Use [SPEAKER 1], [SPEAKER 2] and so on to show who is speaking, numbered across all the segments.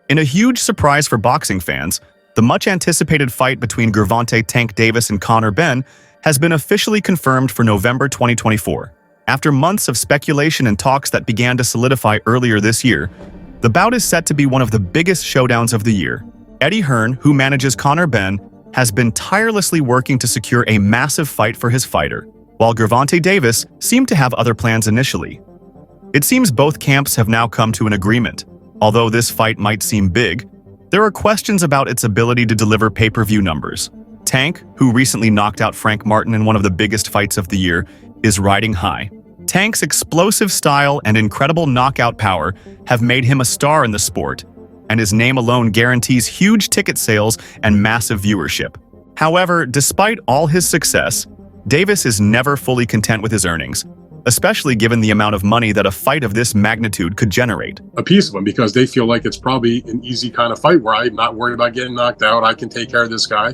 [SPEAKER 1] In a huge surprise for boxing fans, the much-anticipated fight between Gervonta "Tank" Davis and Conor Benn has been officially confirmed for November 2024. After months of speculation and talks that began to solidify earlier this year, the bout is set to be one of the biggest showdowns of the year. Eddie Hearn, who manages Conor Benn, has been tirelessly working to secure a massive fight for his fighter, while Gervonta Davis seemed to have other plans initially. It seems both camps have now come to an agreement. Although this fight might seem big, there are questions about its ability to deliver pay-per-view numbers. Tank, who recently knocked out Frank Martin in one of the biggest fights of the year, is riding high. Tank's explosive style and incredible knockout power have made him a star in the sport, and his name alone guarantees huge ticket sales and massive viewership. However, despite all his success, Davis is never fully content with his earnings, especially given the amount of money that a fight of this magnitude could generate.
[SPEAKER 2] A piece of them, because they feel like it's probably an easy kind of fight where I'm not worried about getting knocked out. I can take care of this guy.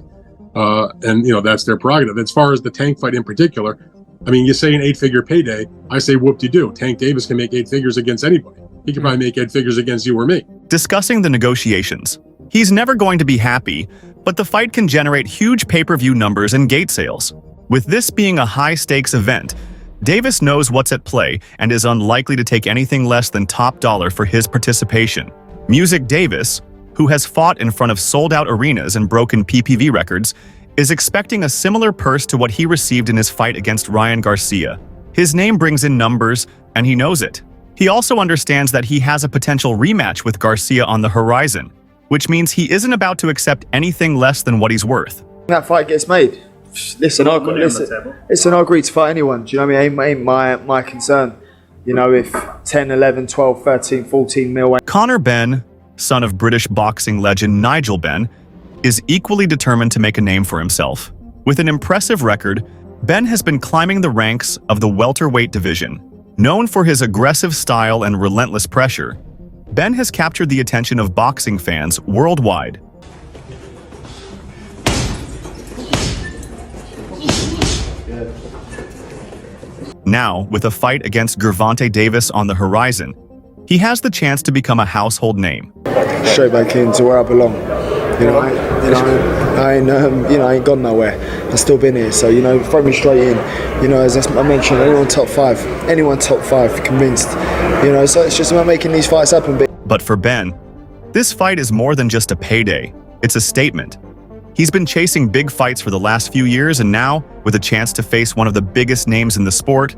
[SPEAKER 2] And, that's their prerogative. As far as the Tank fight in particular, I mean, you say an 8-figure payday, I say whoop-de-doo. Tank Davis can make 8 figures against anybody. He can probably make 8 figures against you or me.
[SPEAKER 1] Discussing the negotiations, he's never going to be happy, but the fight can generate huge pay-per-view numbers and gate sales. With this being a high-stakes event, Davis knows what's at play and is unlikely to take anything less than top dollar for his participation. Music Davis, who has fought in front of sold-out arenas and broken PPV records, is expecting a similar purse to what he received in his fight against Ryan Garcia. His name brings in numbers, and he knows it. He also understands that he has a potential rematch with Garcia on the horizon, which means he isn't about to accept anything less than what he's worth.
[SPEAKER 3] That fight gets made. Listen, I agree to fight anyone. Do you know what I mean? Ain't my concern. If 10, 11, 12, 13, 14 mil.
[SPEAKER 1] Conor Benn, son of British boxing legend Nigel Benn, is equally determined to make a name for himself. With an impressive record, Benn has been climbing the ranks of the welterweight division. Known for his aggressive style and relentless pressure, Benn has captured the attention of boxing fans worldwide. Now, with a fight against Gervonta Davis on the horizon, he has the chance to become a household name.
[SPEAKER 3] Straight back into where I belong. I ain't gone nowhere. I've still been here, so throw me straight in. As I mentioned, anyone top 5, convinced. So it's just about making these fights happen.
[SPEAKER 1] But for Benn, this fight is more than just a payday. It's a statement. He's been chasing big fights for the last few years, and now, with a chance to face one of the biggest names in the sport,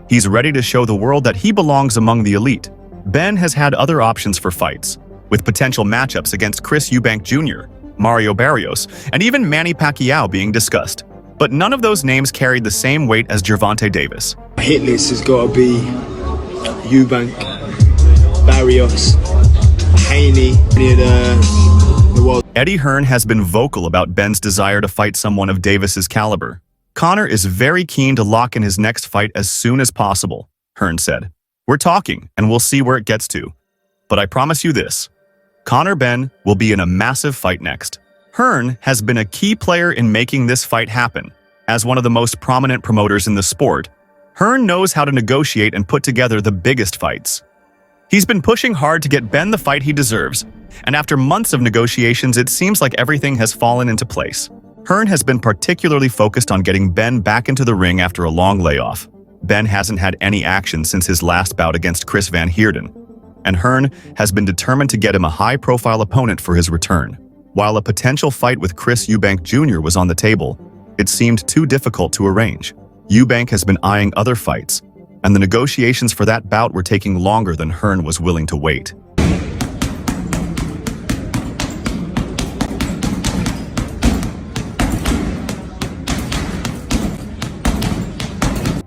[SPEAKER 1] he's ready to show the world that he belongs among the elite. Benn has had other options for fights, with potential matchups against Chris Eubank Jr., Mario Barrios, and even Manny Pacquiao being discussed. But none of those names carried the same weight as Gervonta Davis.
[SPEAKER 3] Hit list has got to be Eubank, Barrios, Haney,
[SPEAKER 1] Eddie Hearn has been vocal about Benn's desire to fight someone of Davis's caliber. Conor is very keen to lock in his next fight as soon as possible, Hearn said. We're talking, and we'll see where it gets to. But I promise you this, Conor Benn will be in a massive fight next. Hearn has been a key player in making this fight happen. As one of the most prominent promoters in the sport, Hearn knows how to negotiate and put together the biggest fights. He's been pushing hard to get Benn the fight he deserves, and after months of negotiations, it seems like everything has fallen into place. Hearn has been particularly focused on getting Benn back into the ring after a long layoff. Benn hasn't had any action since his last bout against Chris Van Heerden, and Hearn has been determined to get him a high-profile opponent for his return. While a potential fight with Chris Eubank Jr. was on the table, it seemed too difficult to arrange. Eubank has been eyeing other fights, and the negotiations for that bout were taking longer than Hearn was willing to wait.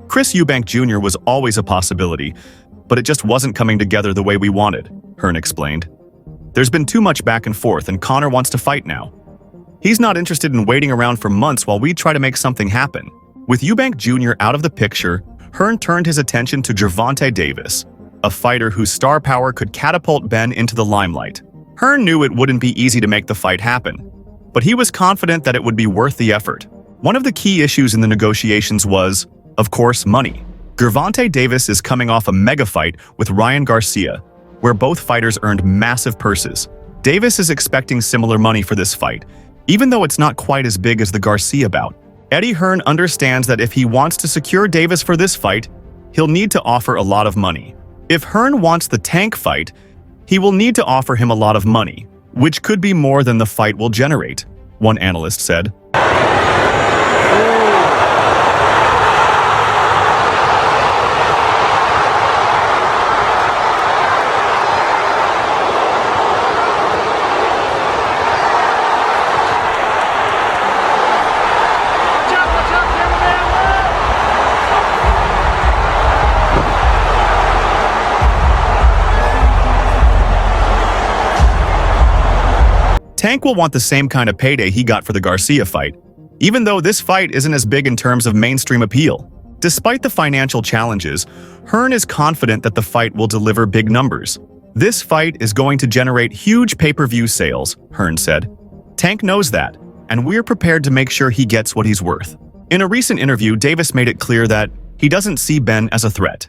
[SPEAKER 1] Chris Eubank Jr. was always a possibility, but it just wasn't coming together the way we wanted, Hearn explained. There's been too much back and forth, and Conor wants to fight now. He's not interested in waiting around for months while we try to make something happen. With Eubank Jr. out of the picture, Hearn turned his attention to Gervonta Davis, a fighter whose star power could catapult Benn into the limelight. Hearn knew it wouldn't be easy to make the fight happen, but he was confident that it would be worth the effort. One of the key issues in the negotiations was, of course, money. Gervonta Davis is coming off a mega fight with Ryan Garcia, where both fighters earned massive purses. Davis is expecting similar money for this fight, even though it's not quite as big as the Garcia bout. Eddie Hearn understands that if he wants to secure Davis for this fight, he'll need to offer a lot of money. If Hearn wants the Tank fight, he will need to offer him a lot of money, which could be more than the fight will generate, one analyst said. Tank will want the same kind of payday he got for the Garcia fight, even though this fight isn't as big in terms of mainstream appeal. Despite the financial challenges, Hearn is confident that the fight will deliver big numbers. This fight is going to generate huge pay-per-view sales, Hearn said. Tank knows that, and we're prepared to make sure he gets what he's worth. In a recent interview, Davis made it clear that he doesn't see Benn as a threat.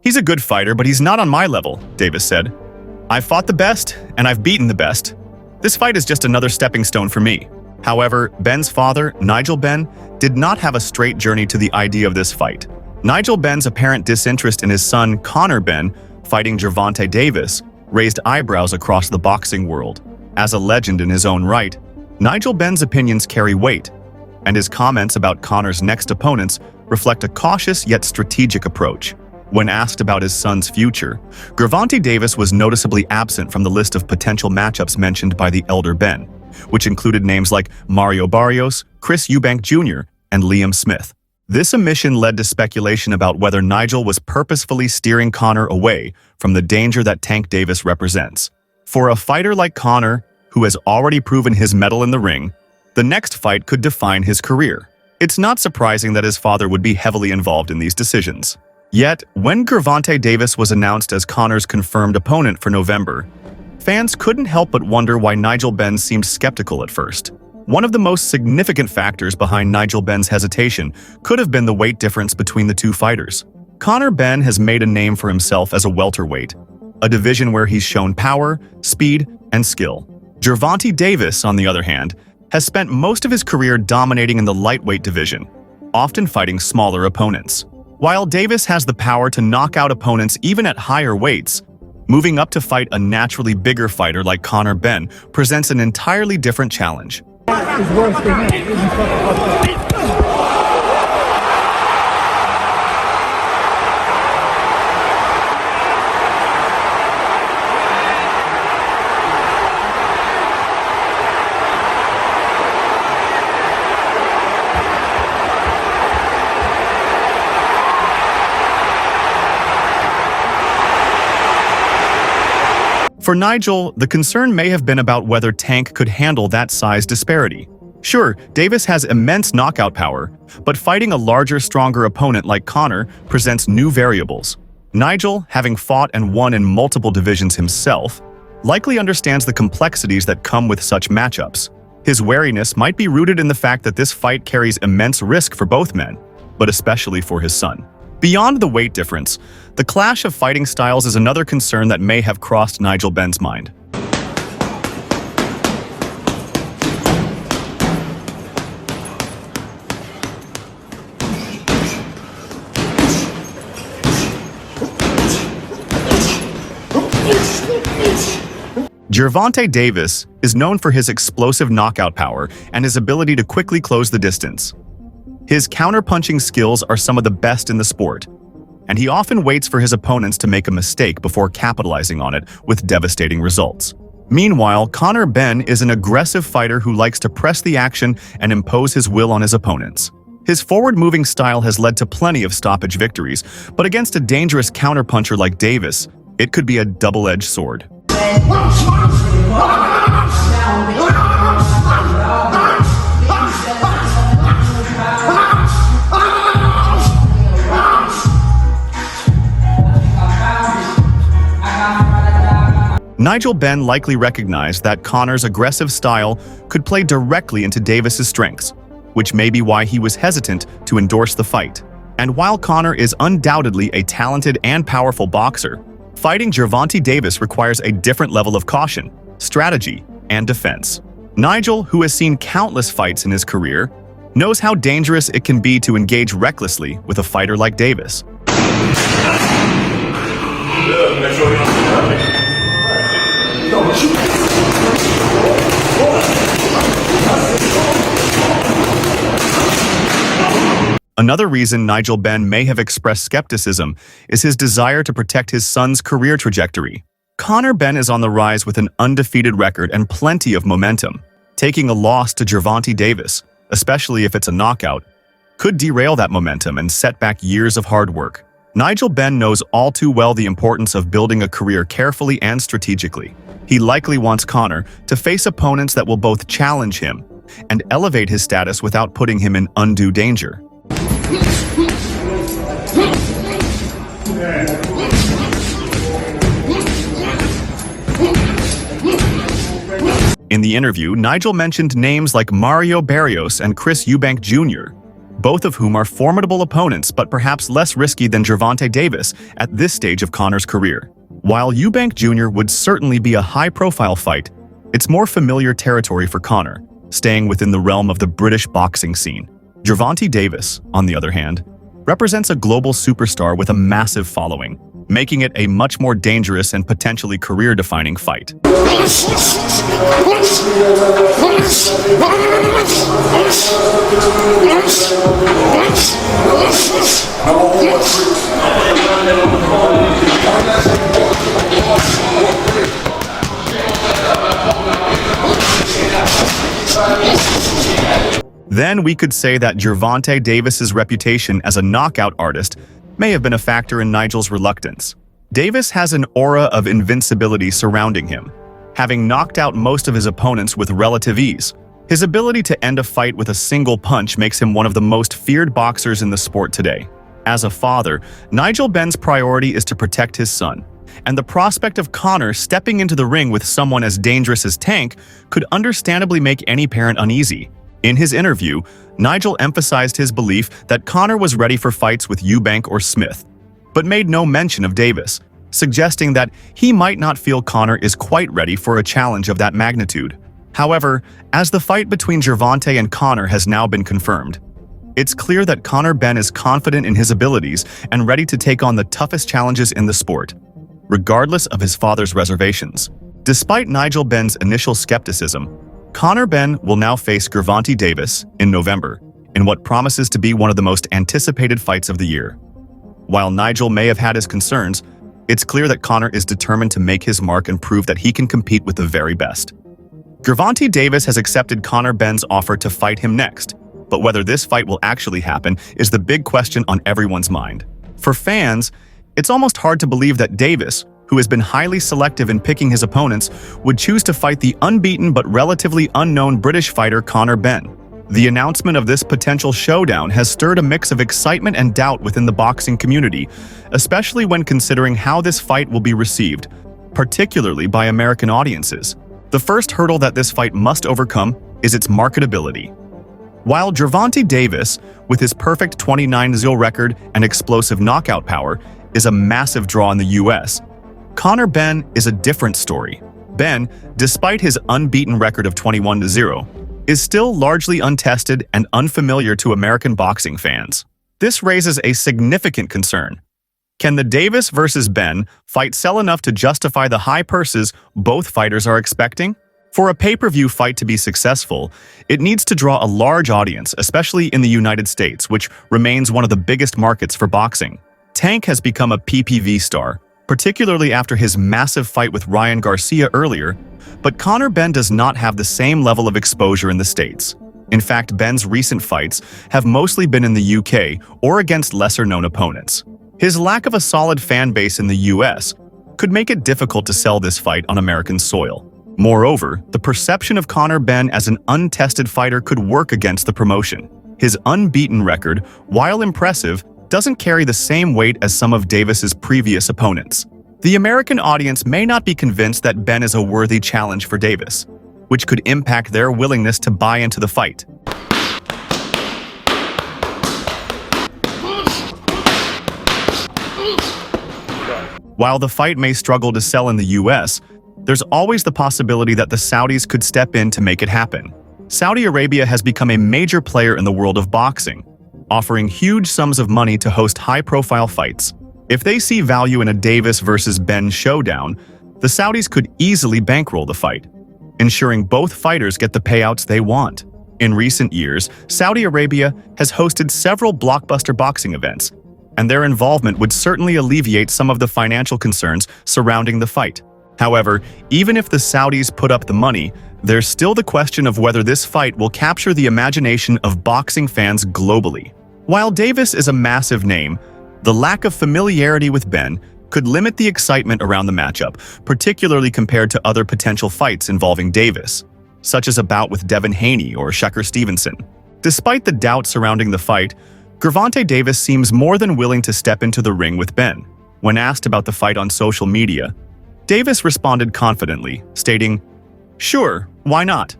[SPEAKER 1] He's a good fighter, but he's not on my level, Davis said. I've fought the best, and I've beaten the best. This fight is just another stepping stone for me. However, Benn's father, Nigel Benn, did not have a straight journey to the idea of this fight. Nigel Benn's apparent disinterest in his son, Conor Benn, fighting Gervonta Davis, raised eyebrows across the boxing world. As a legend in his own right, Nigel Benn's opinions carry weight, and his comments about Conor's next opponents reflect a cautious yet strategic approach. When asked about his son's future, Gervonta Davis was noticeably absent from the list of potential matchups mentioned by the elder Benn, which included names like Mario Barrios, Chris Eubank Jr., and Liam Smith. This omission led to speculation about whether Nigel was purposefully steering Conor away from the danger that Tank Davis represents. For a fighter like Conor, who has already proven his mettle in the ring, the next fight could define his career. It's not surprising that his father would be heavily involved in these decisions. Yet, when Gervonta Davis was announced as Conor's confirmed opponent for November, fans couldn't help but wonder why Nigel Benn seemed skeptical at first. One of the most significant factors behind Nigel Benn's hesitation could have been the weight difference between the two fighters. Conor Benn has made a name for himself as a welterweight, a division where he's shown power, speed, and skill. Gervonta Davis, on the other hand, has spent most of his career dominating in the lightweight division, often fighting smaller opponents. While Davis has the power to knock out opponents even at higher weights, moving up to fight a naturally bigger fighter like Conor Benn presents an entirely different challenge. For Nigel, the concern may have been about whether Tank could handle that size disparity. Sure, Davis has immense knockout power, but fighting a larger, stronger opponent like Conor presents new variables. Nigel, having fought and won in multiple divisions himself, likely understands the complexities that come with such matchups. His wariness might be rooted in the fact that this fight carries immense risk for both men, but especially for his son. Beyond the weight difference, the clash of fighting styles is another concern that may have crossed Nigel Benn's mind. Gervonta Davis is known for his explosive knockout power and his ability to quickly close the distance. His counter-punching skills are some of the best in the sport, and he often waits for his opponents to make a mistake before capitalizing on it with devastating results. Meanwhile, Conor Benn is an aggressive fighter who likes to press the action and impose his will on his opponents. His forward-moving style has led to plenty of stoppage victories, but against a dangerous counterpuncher like Davis, it could be a double-edged sword. Nigel Benn likely recognized that Conor's aggressive style could play directly into Davis's strengths, which may be why he was hesitant to endorse the fight. And while Conor is undoubtedly a talented and powerful boxer, fighting Gervonta Davis requires a different level of caution, strategy, and defense. Nigel, who has seen countless fights in his career, knows how dangerous it can be to engage recklessly with a fighter like Davis. Another reason Nigel Benn may have expressed skepticism is his desire to protect his son's career trajectory. Conor Benn is on the rise with an undefeated record and plenty of momentum. Taking a loss to Gervonta Davis, especially if it's a knockout, could derail that momentum and set back years of hard work. Nigel Benn knows all too well the importance of building a career carefully and strategically. He likely wants Conor to face opponents that will both challenge him and elevate his status without putting him in undue danger. In the interview, Nigel mentioned names like Mario Barrios and Chris Eubank Jr., both of whom are formidable opponents but perhaps less risky than Gervonta Davis at this stage of Conor's career. While Eubank Jr. would certainly be a high-profile fight, it's more familiar territory for Conor, staying within the realm of the British boxing scene. Gervonta Davis, on the other hand, represents a global superstar with a massive following, making it a much more dangerous and potentially career-defining fight. Then we could say that Gervonta Davis's reputation as a knockout artist may have been a factor in Nigel's reluctance. Davis has an aura of invincibility surrounding him, having knocked out most of his opponents with relative ease. His ability to end a fight with a single punch makes him one of the most feared boxers in the sport today. As a father, Nigel Benn's priority is to protect his son, and the prospect of Conor stepping into the ring with someone as dangerous as Tank could understandably make any parent uneasy. In his interview, Nigel emphasized his belief that Conor was ready for fights with Eubank or Smith, but made no mention of Davis, suggesting that he might not feel Conor is quite ready for a challenge of that magnitude. However, as the fight between Gervonta and Conor has now been confirmed, it's clear that Conor Benn is confident in his abilities and ready to take on the toughest challenges in the sport, regardless of his father's reservations. Despite Nigel Benn's initial skepticism, Conor Benn will now face Gervonta Davis in November, in what promises to be one of the most anticipated fights of the year. While Nigel may have had his concerns, it's clear that Conor is determined to make his mark and prove that he can compete with the very best. Gervonta Davis has accepted Conor Benn's offer to fight him next, but whether this fight will actually happen is the big question on everyone's mind. For fans, it's almost hard to believe that Davis, who has been highly selective in picking his opponents, would choose to fight the unbeaten but relatively unknown British fighter Conor Benn. The announcement of this potential showdown has stirred a mix of excitement and doubt within the boxing community, especially when considering how this fight will be received, particularly by American audiences. The first hurdle that this fight must overcome is its marketability. While Gervonta Davis, with his perfect 29-0 record and explosive knockout power, is a massive draw in the US, Conor Benn is a different story. Benn, despite his unbeaten record of 21-0, is still largely untested and unfamiliar to American boxing fans. This raises a significant concern. Can the Davis versus Benn fight sell enough to justify the high purses both fighters are expecting? For a pay-per-view fight to be successful, it needs to draw a large audience, especially in the United States, which remains one of the biggest markets for boxing. Tank has become a PPV star, particularly after his massive fight with Ryan Garcia earlier, but Conor Benn does not have the same level of exposure in the States. In fact, Benn's recent fights have mostly been in the UK or against lesser-known opponents. His lack of a solid fan base in the US could make it difficult to sell this fight on American soil. Moreover, the perception of Conor Benn as an untested fighter could work against the promotion. His unbeaten record, while impressive, doesn't carry the same weight as some of Davis's previous opponents. The American audience may not be convinced that Benn is a worthy challenge for Davis, which could impact their willingness to buy into the fight. While the fight may struggle to sell in the US, there's always the possibility that the Saudis could step in to make it happen. Saudi Arabia has become a major player in the world of boxing, offering huge sums of money to host high-profile fights. If they see value in a Davis versus Benn showdown, the Saudis could easily bankroll the fight, ensuring both fighters get the payouts they want. In recent years, Saudi Arabia has hosted several blockbuster boxing events, and their involvement would certainly alleviate some of the financial concerns surrounding the fight. However, even if the Saudis put up the money, there's still the question of whether this fight will capture the imagination of boxing fans globally. While Davis is a massive name, the lack of familiarity with Benn could limit the excitement around the matchup, particularly compared to other potential fights involving Davis, such as a bout with Devin Haney or Shakur Stevenson. Despite the doubt surrounding the fight, Gervonta Davis seems more than willing to step into the ring with Benn. When asked about the fight on social media, Davis responded confidently, stating, "Sure, why not?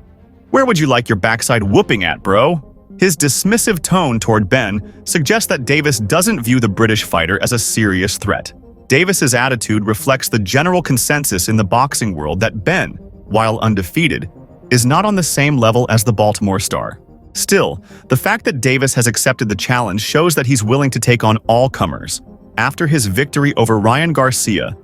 [SPEAKER 1] Where would you like your backside whooping at, bro?" His dismissive tone toward Benn suggests that Davis doesn't view the British fighter as a serious threat. Davis's attitude reflects the general consensus in the boxing world that Benn, while undefeated, is not on the same level as the Baltimore star. Still, the fact that Davis has accepted the challenge shows that he's willing to take on all comers. After his victory over Ryan Garcia,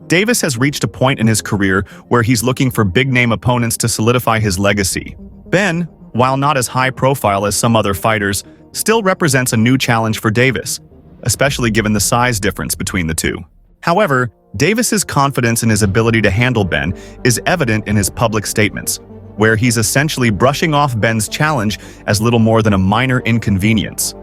[SPEAKER 1] Davis has reached a point in his career where he's looking for big-name opponents to solidify his legacy. Benn, while not as high profile as some other fighters, still represents a new challenge for Davis, especially given the size difference between the two. However, Davis's confidence in his ability to handle Benn is evident in his public statements, where he's essentially brushing off Benn's challenge as little more than a minor inconvenience.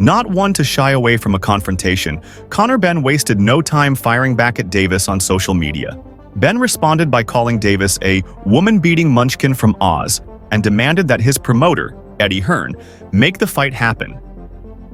[SPEAKER 1] Not one to shy away from a confrontation, Conor Benn wasted no time firing back at Davis on social media. Benn responded by calling Davis a woman-beating munchkin from Oz and demanded that his promoter, Eddie Hearn, make the fight happen.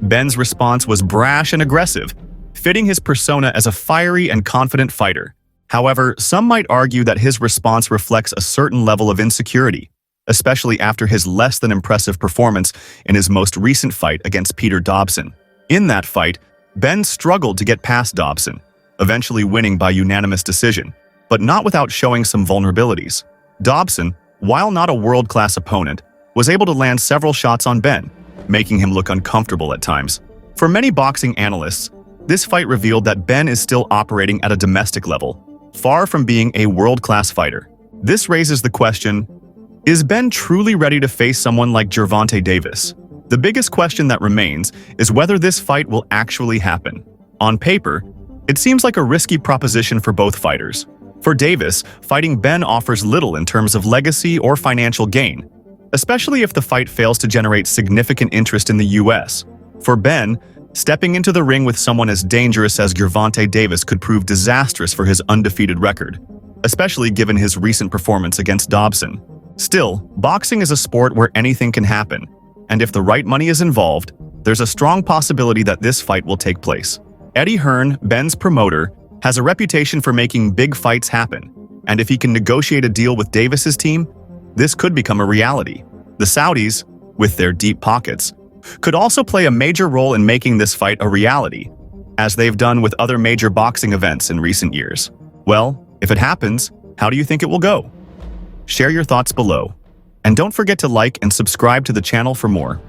[SPEAKER 1] Benn's response was brash and aggressive, fitting his persona as a fiery and confident fighter. However, some might argue that his response reflects a certain level of insecurity, especially after his less than impressive performance in his most recent fight against Peter Dobson. In that fight, Benn struggled to get past Dobson, eventually winning by unanimous decision, but not without showing some vulnerabilities. Dobson, while not a world-class opponent, was able to land several shots on Benn, making him look uncomfortable at times. For many boxing analysts, this fight revealed that Benn is still operating at a domestic level, far from being a world-class fighter. This raises the question, is Benn truly ready to face someone like Gervonta Davis? The biggest question that remains is whether this fight will actually happen. On paper, it seems like a risky proposition for both fighters. For Davis, fighting Benn offers little in terms of legacy or financial gain, especially if the fight fails to generate significant interest in the US. For Benn, stepping into the ring with someone as dangerous as Gervonta Davis could prove disastrous for his undefeated record, especially given his recent performance against Dobson. Still, boxing is a sport where anything can happen, and if the right money is involved, there's a strong possibility that this fight will take place. Eddie Hearn, Benn's promoter, has a reputation for making big fights happen, and if he can negotiate a deal with Davis's team, this could become a reality. The Saudis, with their deep pockets, could also play a major role in making this fight a reality, as they've done with other major boxing events in recent years. Well, if it happens, how do you think it will go? Share your thoughts below, and don't forget to like and subscribe to the channel for more.